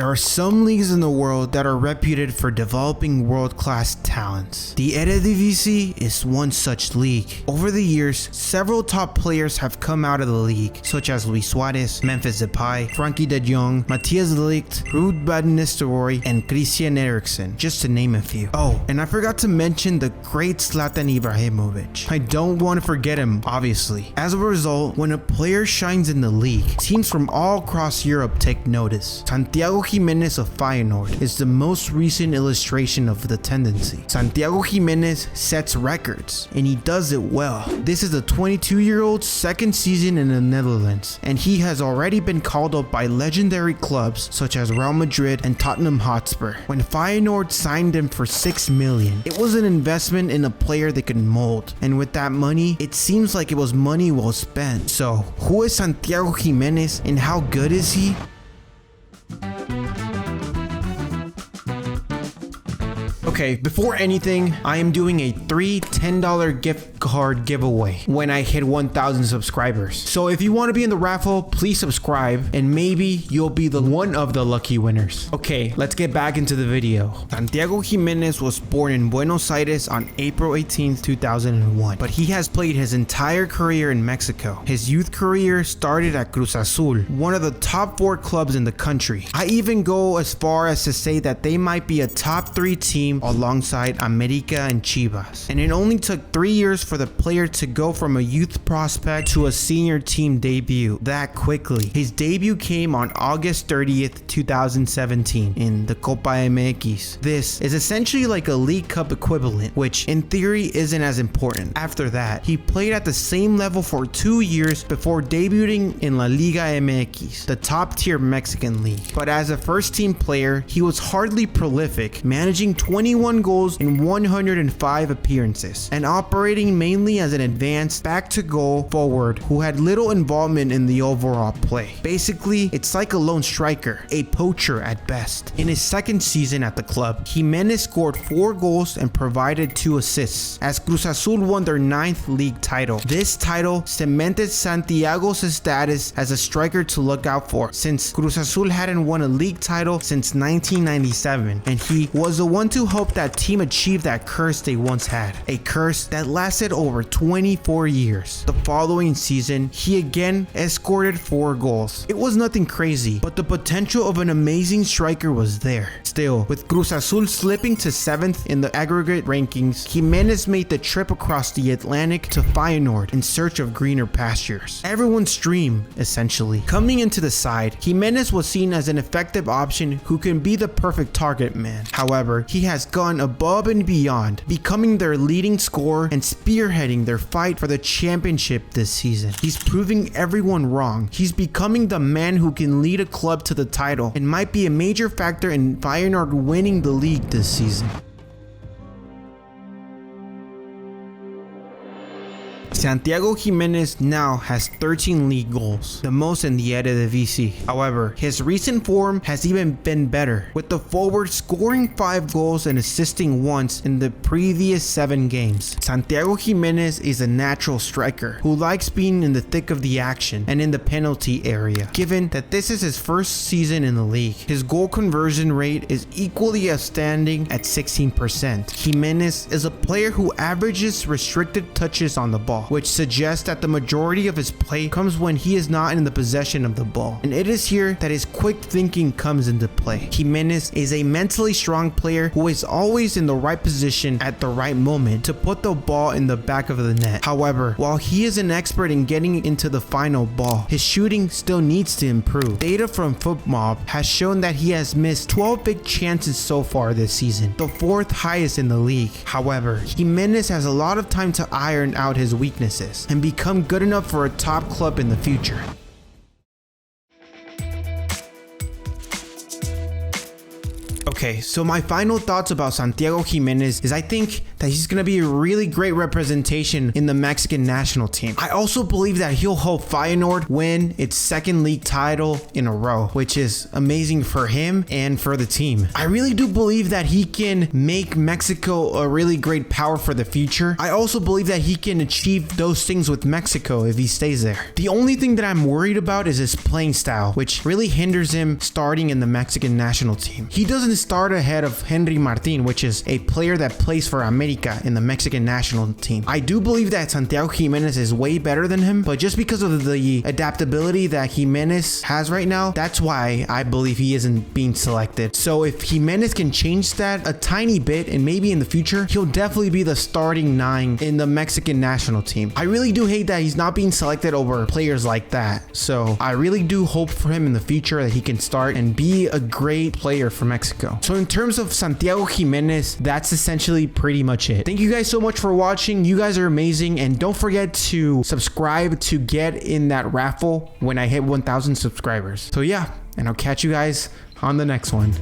There are some leagues in the world that are reputed for developing world-class talents. The Eredivisie is one such league. Over the years, several top players have come out of the league, such as Luis Suarez, Memphis Depay, Frankie de Jong, Matthias de Ligt, Ruud van Nistelrooy, and Christian Eriksen, just to name a few. Oh, and I forgot to mention the great Zlatan Ibrahimovic. I don't want to forget him, obviously. As a result, when a player shines in the league, teams from all across Europe take notice. Santiago Gimenez of Feyenoord is the most recent illustration of the tendency. Santiago Gimenez sets records, and he does it well. This is a 22-year-old's second season in the Netherlands, and he has already been called up by legendary clubs such as Real Madrid and Tottenham Hotspur. When Feyenoord signed him for $6 million, it was an investment in a player they could mold, and with that money, it seems like it was money well spent. So, who is Santiago Gimenez and how good is he? Okay, before anything, I am doing a $10 gift card giveaway when I hit 1,000 subscribers. So if you want to be in the raffle, please subscribe and maybe you'll be one of the lucky winners. Okay, let's get back into the video. Santiago Gimenez was born in Buenos Aires on April 18, 2001, but he has played his entire career in Mexico. His youth career started at Cruz Azul, one of the top 4 clubs in the country. I even go as far as to say that they might be a top 3 team alongside America and Chivas. And it only took 3 years for the player to go from a youth prospect to a senior team debut that quickly. His debut came on August 30th, 2017 in the Copa MX. This is essentially like a League Cup equivalent, which in theory isn't as important. After that, he played at the same level for 2 years before debuting in La Liga MX, the top tier Mexican league. But as a first team player, he was hardly prolific, managing 21 goals in 105 appearances, and operating mainly as an advanced back-to-goal forward who had little involvement in the overall play. Basically, it's like a lone striker, a poacher at best. In his second season at the club, Gimenez scored 4 goals and provided 2 assists, as Cruz Azul won their 9th league title. This title cemented Santiago's status as a striker to look out for, since Cruz Azul hadn't won a league title since 1997, and he was the one to hope that team achieved that curse they once had, a curse that lasted over 24 years. The following season, he again escorted 4 goals. It was nothing crazy, but the potential of an amazing striker was there. Still, with Cruz Azul slipping to 7th in the aggregate rankings, Gimenez made the trip across the Atlantic to Feyenoord in search of greener pastures. Everyone's dream, essentially. Coming into the side, Gimenez was seen as an effective option who can be the perfect target man. However, he has gone above and beyond, becoming their leading scorer and spearheading their fight for the championship this season. He's proving everyone wrong. He's becoming the man who can lead a club to the title and might be a major factor in Feyenoord winning the league this season. Santiago Gimenez now has 13 league goals, the most in the Eredivisie. However, his recent form has even been better, with the forward scoring 5 goals and assisting once in the previous 7 games. Santiago Gimenez is a natural striker who likes being in the thick of the action and in the penalty area. Given that this is his first season in the league, his goal conversion rate is equally outstanding at 16%. Gimenez is a player who averages restricted touches on the ball, which suggests that the majority of his play comes when he is not in the possession of the ball. And it is here that his quick thinking comes into play. Gimenez is a mentally strong player who is always in the right position at the right moment to put the ball in the back of the net. However, while he is an expert in getting into the final ball, his shooting still needs to improve. Data from FootMob has shown that he has missed 12 big chances so far this season, the 4th highest in the league. However, Gimenez has a lot of time to iron out his weaknesses and become good enough for a top club in the future. Okay, so my final thoughts about Santiago Gimenez is I think that he's going to be a really great representation in the Mexican national team. I also believe that he'll help Feyenoord win its second league title in a row, which is amazing for him and for the team. I really do believe that he can make Mexico a really great power for the future. I also believe that he can achieve those things with Mexico if he stays there. The only thing that I'm worried about is his playing style, which really hinders him starting in the Mexican national team. He doesn't start ahead of Henry Martin, which is a player that plays for America in the Mexican national team. I do believe that Santiago Gimenez is way better than him, but just because of the adaptability that Gimenez has right now, that's why I believe he isn't being selected. So if Gimenez can change that a tiny bit, and maybe in the future, he'll definitely be the starting 9 in the Mexican national team. I really do hate that he's not being selected over players like that. So I really do hope for him in the future that he can start and be a great player for Mexico. So in terms of Santiago Gimenez, that's essentially pretty much it. Thank you guys so much for watching. You guys are amazing, and don't forget to subscribe to get in that raffle when I hit 1,000 subscribers. So yeah, and I'll catch you guys on the next one.